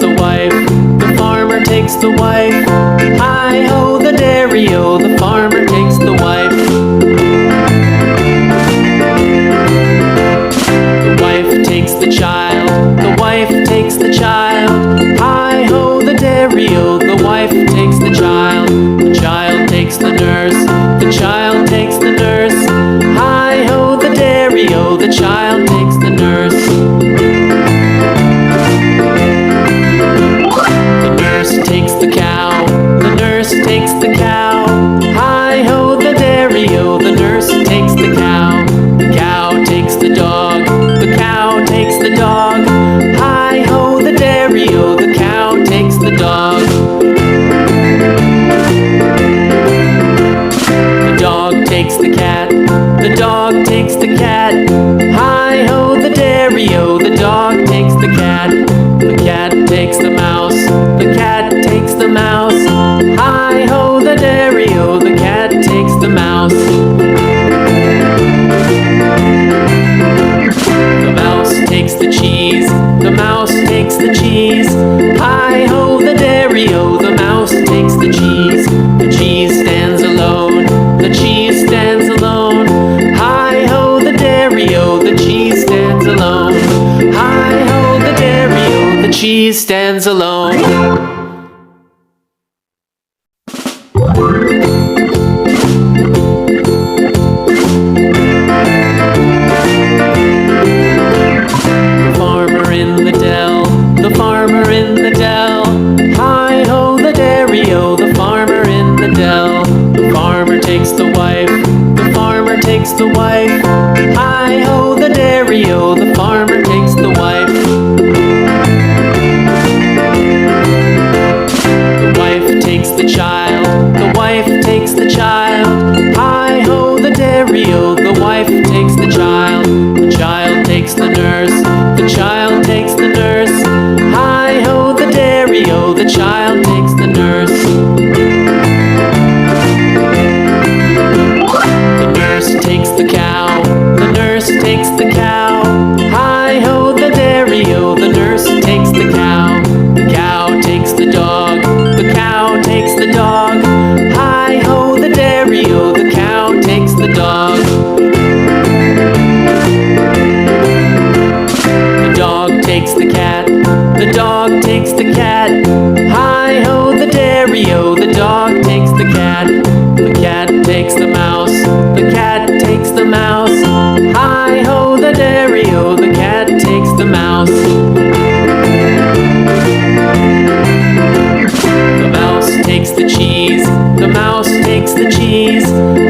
the wife, the farmer takes the wife. Hi-ho, the dairy-o, the farmer takes the wife. The wife takes the child, the wife takes the child. Hi-ho, the dairy-o, the wife takes the child. The child takes the nurse, the child takes the nurse. Hi-ho, the dairy-o, the child takes the nurse. The nurse takes the cow, the nurse takes the cow. Hi-ho, the dairy-o, the nurse takes the cow. The cow takes the dog, the cow takes the dog. Hi-ho, the dairy-o, the cow takes the dog. The dog takes the cat, the dog takes the cat. Hi-ho, the dairy-o, the dog takes the cat. The cat takes the mouse, the cat takes the mouse. Hi-ho, the dairy-o, the cat takes the mouse. The mouse takes the cheese, the mouse takes the cheese. Hi-ho, the dairy-o, the mouse takes the cheese. The cheese stands alone, the cheese stands alone. Hi-ho, the dairy-o, the cheese stands alone. Hi-ho, the dairy-o, the cheese stands alone. The farmer in the dell, the farmer in the dell. Hi-ho, the dairy-o, the farmer in the dell. The farmer takes the wife, the farmer takes the wife. Hi-ho, the dairy-o, the farmer takes the wife. The wife takes the child, the wife takes the child. Hi-ho, the dairy-o, the wife takes the child. The child takes the nurse, the child takes the nurse. Hi-ho, the dairy-o, the child takes the nurse. The nurse takes the cow, the nurse takes the cow. Hi-ho, the dairy-o, the nurse takes the cow. The cow takes the dog, the cow takes the dog. Hi-ho, the dairy-o, the cow takes the dog. The dog takes the cat, the dog takes the cat. Hi-ho, the dairy-o, the dog takes the cat. The cat takes the mouse, the cat takes the mouse. Hi-ho, the dairy-o, the cat takes the mouse. The mouse takes the cheese, the mouse takes the cheese.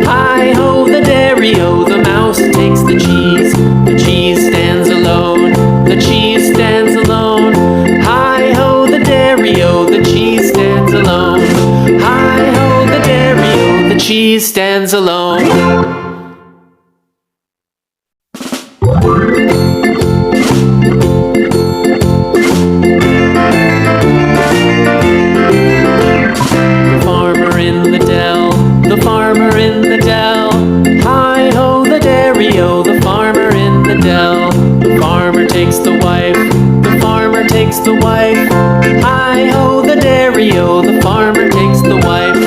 Hi-ho, the dairy-o, the mouse takes the cheese. The cheese stands alone, the cheese stands alone. Hi-ho, the dairy-o, the cheese stands alone. Hi-ho, the dairy-o, the cheese stands alone. The farmer in the dell, the farmer in the dell. Hi-ho, the dairy-o, the farmer in the dell. The farmer takes the wife, the farmer takes the wife. Hi-ho, the dairy-o, the farmer takes the wife.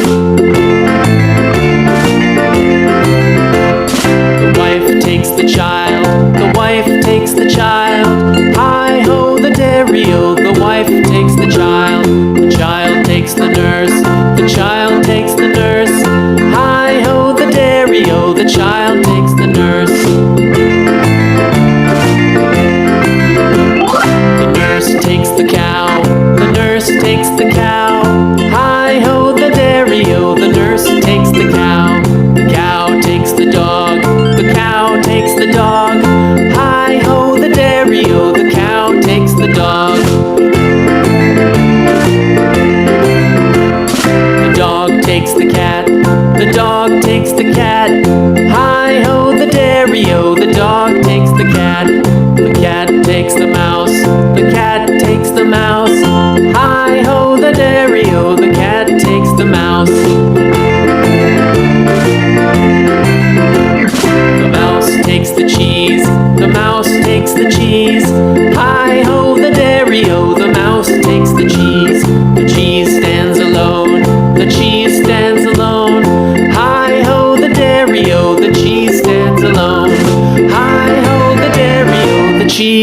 The wife takes the child, the wife takes the child. Hi-ho, the dairy-o, the wife takes the child. The child takes the nurse, the child takes the nurse. Hi-ho, the dairy-o, the child takes the nurse. The nurse takes the cow, the nurse takes the cow. Hi-ho, the dairy-o, the nurse takes the cow. The cow takes the dog, the cow takes the dog. Hi-ho, the dairy-o, the cow takes the dog. The dog takes the cat, the dog takes the cat. Hi-ho, the dairy-o, the dog takes the cat. The cat takes the mouse, the cat takes the mouse. Hi-ho, the dairy-o, the cat takes the mouse. The mouse takes the cheese, the mouse takes the cheese. Hi-ho, the dairy-o, the mouse takes the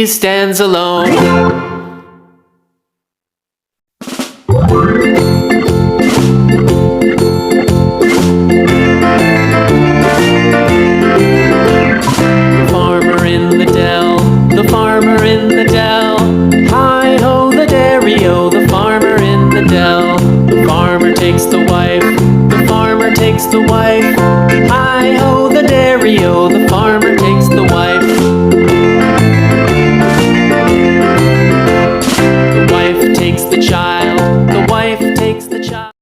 cheese stands alone.